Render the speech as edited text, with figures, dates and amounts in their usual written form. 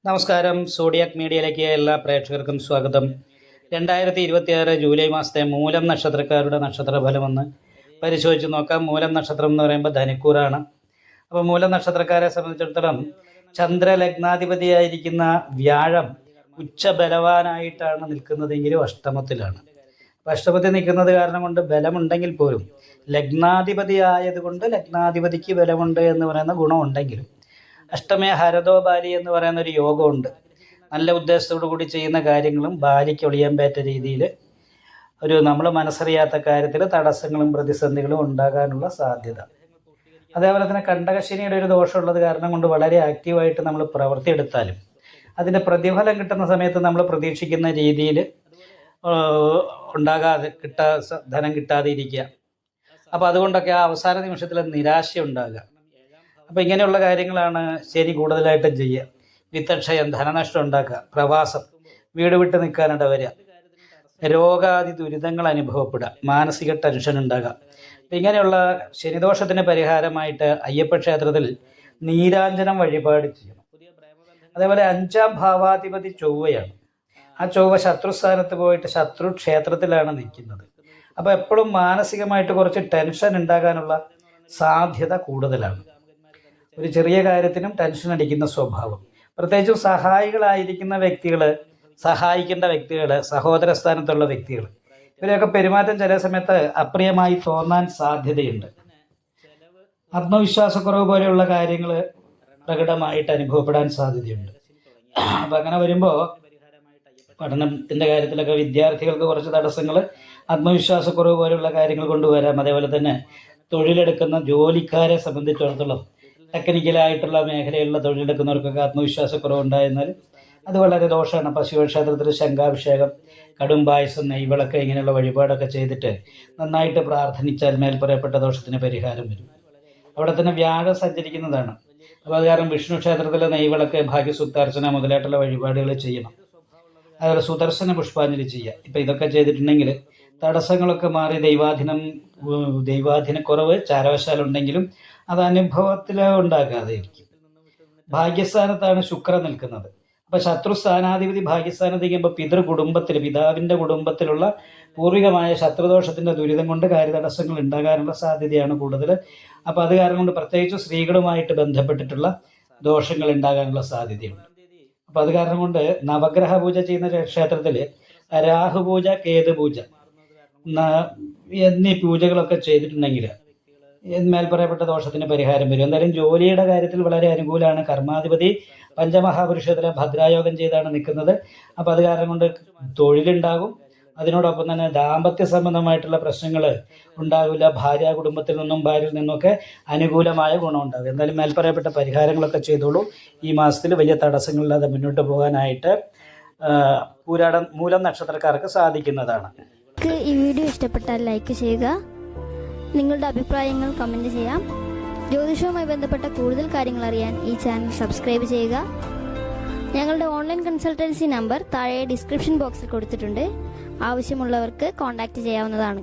നമസ്കാരം. സോഡിയാക് മീഡിയയിലേക്ക് എല്ലാ പ്രേക്ഷകർക്കും സ്വാഗതം. 2026 ജൂലൈ മാസത്തെ മൂലം നക്ഷത്രക്കാരുടെ നക്ഷത്രഫലമെന്ന് പരിശോധിച്ച് നോക്കാം. മൂലം നക്ഷത്രം എന്ന് പറയുമ്പോൾ ധനിക്കൂറാണ്. അപ്പോൾ മൂലം നക്ഷത്രക്കാരെ സംബന്ധിച്ചിടത്തോളം ചന്ദ്രലഗ്നാധിപതിയായിരിക്കുന്ന വ്യാഴം ഉച്ചബലവാനായിട്ടാണ് നിൽക്കുന്നതെങ്കിലും അഷ്ടമത്തിലാണ്. അഷ്ടമത്തിൽ നിൽക്കുന്നത് കാരണം കൊണ്ട് ബലമുണ്ടെങ്കിൽ പോലും ലഗ്നാധിപതി ആയതുകൊണ്ട് ലഗ്നാധിപതിക്ക് ബലമുണ്ട് എന്ന് പറയുന്ന ഗുണമുണ്ടെങ്കിലും അഷ്ടമേ ഹരതോ ബാലി എന്ന് പറയുന്ന ഒരു യോഗമുണ്ട്. നല്ല ഉദ്ദേശത്തോടു കൂടി ചെയ്യുന്ന കാര്യങ്ങളും ബാലിക്ക് ഒളിയാൻ പറ്റ രീതിയിൽ നമ്മൾ മനസ്സറിയാത്ത കാര്യത്തിൽ തടസ്സങ്ങളും പ്രതിസന്ധികളും ഉണ്ടാകാനുള്ള സാധ്യത. അതേപോലെ തന്നെ കണ്ടകശനിയുടെ ഒരു ദോഷമുള്ളത് കാരണം കൊണ്ട് വളരെ ആക്റ്റീവായിട്ട് നമ്മൾ പ്രവൃത്തിയെടുത്താലും അതിൻ്റെ പ്രതിഫലം കിട്ടുന്ന സമയത്ത് നമ്മൾ പ്രതീക്ഷിക്കുന്ന രീതിയിൽ ധനം കിട്ടാതെ ഇരിക്കുക. അപ്പോൾ അതുകൊണ്ടൊക്കെ ആ അവസാന നിമിഷത്തിൽ നിരാശ ഉണ്ടാകുക. അപ്പോൾ ഇങ്ങനെയുള്ള കാര്യങ്ങളാണ് ശനി കൂടുതലായിട്ടും ചെയ്യുക. വിത്തക്ഷയം, ധനനഷ്ടം ഉണ്ടാക്കുക, പ്രവാസം, വീട് വിട്ട് നിൽക്കാനിട വരിക, രോഗാദി ദുരിതങ്ങൾ അനുഭവപ്പെടുക, മാനസിക ടെൻഷൻ ഉണ്ടാകുക. ഇങ്ങനെയുള്ള ശനിദോഷത്തിന് പരിഹാരമായിട്ട് അയ്യപ്പ ക്ഷേത്രത്തിൽ നീരാഞ്ജനം വഴിപാട് ചെയ്യണം. അതേപോലെ 5ാം ഭാവാധിപതി ചൊവ്വയാണ്. ആ ചൊവ്വ ശത്രുസ്ഥാനത്ത് പോയിട്ട് ശത്രു ക്ഷേത്രത്തിലാണ് നിൽക്കുന്നത്. അപ്പോൾ എപ്പോഴും മാനസികമായിട്ട് കുറച്ച് ടെൻഷൻ ഉണ്ടാകാനുള്ള സാധ്യത കൂടുതലാണ്. ഒരു ചെറിയ കാര്യത്തിനും ടെൻഷൻ അടിക്കുന്ന സ്വഭാവം, പ്രത്യേകിച്ചും സഹായികളായിരിക്കുന്ന വ്യക്തികൾ, സഹായിക്കേണ്ട വ്യക്തികൾ, സഹോദര സ്ഥാനത്തുള്ള വ്യക്തികൾ, ഇവരെയൊക്കെ പെരുമാറ്റം ചില സമയത്ത് അപ്രിയമായി തോന്നാൻ സാധ്യതയുണ്ട്. ആത്മവിശ്വാസക്കുറവ് പോലെയുള്ള കാര്യങ്ങൾ പ്രകടമായിട്ട് അനുഭവപ്പെടാൻ സാധ്യതയുണ്ട്. അപ്പം അങ്ങനെ വരുമ്പോൾ പഠനത്തിൻ്റെ കാര്യത്തിലൊക്കെ വിദ്യാർത്ഥികൾക്ക് കുറച്ച് തടസ്സങ്ങൾ, ആത്മവിശ്വാസക്കുറവ് പോലെയുള്ള കാര്യങ്ങൾ കൊണ്ടുവരാം. അതേപോലെ തന്നെ തൊഴിലെടുക്കുന്ന ജോലിക്കാരെ സംബന്ധിച്ചിടത്തോളം ടെക്നിക്കലായിട്ടുള്ള മേഖലയിലുള്ള തൊഴിലെടുക്കുന്നവർക്കൊക്കെ ആത്മവിശ്വാസക്കുറവുണ്ടായിരുന്നാൽ അത് വളരെ ദോഷമാണ്. അപ്പോൾ ശിവക്ഷേത്രത്തിൽ ശംഖാഭിഷേകം, കടും പായസം, നെയ്വിളക്ക് ഇങ്ങനെയുള്ള വഴിപാടൊക്കെ ചെയ്തിട്ട് നന്നായിട്ട് പ്രാർത്ഥിച്ചാൽ മേൽപ്പറയപ്പെട്ട ദോഷത്തിന് പരിഹാരം വരും. അവിടെ തന്നെ വ്യാഴം സഞ്ചരിക്കുന്നതാണ്. അപ്പോൾ അത് കാരണം വിഷ്ണു ക്ഷേത്രത്തിലെ നെയ്വിളക്ക്, ഭാഗ്യസൂക്താർച്ചന മുതലായിട്ടുള്ള വഴിപാടുകൾ ചെയ്യണം. അതുപോലെ സുദർശന പുഷ്പാഞ്ജലി ചെയ്യുക. ഇപ്പം ഇതൊക്കെ ചെയ്തിട്ടുണ്ടെങ്കിൽ തടസ്സങ്ങളൊക്കെ മാറി ദൈവാധീനക്കുറവ് ചാരവശാലുണ്ടെങ്കിലും അത് അനുഭവത്തിൽ ഉണ്ടാകാതെ ഇരിക്കും. ഭാഗ്യസ്ഥാനത്താണ് ശുക്രൻ നിൽക്കുന്നത്. അപ്പോൾ ശത്രുസ്ഥാനാധിപതി ഭാഗ്യസ്ഥാനത്ത് നിൽക്കുമ്പോൾ പിതൃകുടുംബത്തിൽ, പിതാവിൻ്റെ കുടുംബത്തിലുള്ള പൂർവികമായ ശത്രുദോഷത്തിൻ്റെ ദുരിതം കൊണ്ട് കാര്യതടസ്സങ്ങൾ ഉണ്ടാകാനുള്ള സാധ്യതയാണ് കൂടുതൽ. അപ്പോൾ അത് കാരണം കൊണ്ട് പ്രത്യേകിച്ച് സ്ത്രീകളുമായിട്ട് ബന്ധപ്പെട്ടിട്ടുള്ള ദോഷങ്ങൾ ഉണ്ടാകാനുള്ള സാധ്യതയുണ്ട്. അപ്പോൾ അത് കാരണം കൊണ്ട് നവഗ്രഹ പൂജ ചെയ്യുന്ന ക്ഷേത്രത്തിൽ രാഹുപൂജ, കേതുപൂജ എന്നീ പൂജകളൊക്കെ ചെയ്തിട്ടുണ്ടെങ്കിൽ മേൽപ്പറയപ്പെട്ട ദോഷത്തിന് പരിഹാരം വരും. എന്തായാലും ജോലിയുടെ കാര്യത്തിൽ വളരെ അനുകൂലമാണ്. കർമാധിപതി പഞ്ചമഹാപുരുഷത്തിലെ ഭദ്രായോഗം ചെയ്താണ് നിൽക്കുന്നത്. അപ്പോൾ അത് കാരണം കൊണ്ട് തൊഴിലുണ്ടാകും. അതിനോടൊപ്പം തന്നെ ദാമ്പത്യ സംബന്ധമായിട്ടുള്ള പ്രശ്നങ്ങൾ ഉണ്ടാകില്ല. കുടുംബത്തിൽ നിന്നും ഭാര്യയിൽ നിന്നൊക്കെ അനുകൂലമായ ഗുണമുണ്ടാകും. എന്തായാലും മേൽപ്പറയപ്പെട്ട പരിഹാരങ്ങളൊക്കെ ചെയ്തോളൂ. ഈ മാസത്തിൽ വലിയ തടസ്സങ്ങളില്ലാതെ മുന്നോട്ട് പോകാനായിട്ട് മൂലം നക്ഷത്രക്കാർക്ക് സാധിക്കുന്നതാണ്. ഈ വീഡിയോ ഇഷ്ടപ്പെട്ടാൽ ലൈക്ക് ചെയ്യുക, നിങ്ങളുടെ അഭിപ്രായങ്ങൾ കമന്റ് ചെയ്യാം. ജ്യോതിഷവുമായി ബന്ധപ്പെട്ട കൂടുതൽ കാര്യങ്ങൾ അറിയാൻ ഈ ചാനൽ സബ്സ്ക്രൈബ് ചെയ്യുക. ഞങ്ങളുടെ ഓൺലൈൻ കൺസൾട്ടൻസി നമ്പർ താഴെ ഡിസ്ക്രിപ്ഷൻ ബോക്സിൽ കൊടുത്തിട്ടുണ്ട്. ആവശ്യമുള്ളവർക്ക് കോൺടാക്റ്റ് ചെയ്യാവുന്നതാണ്.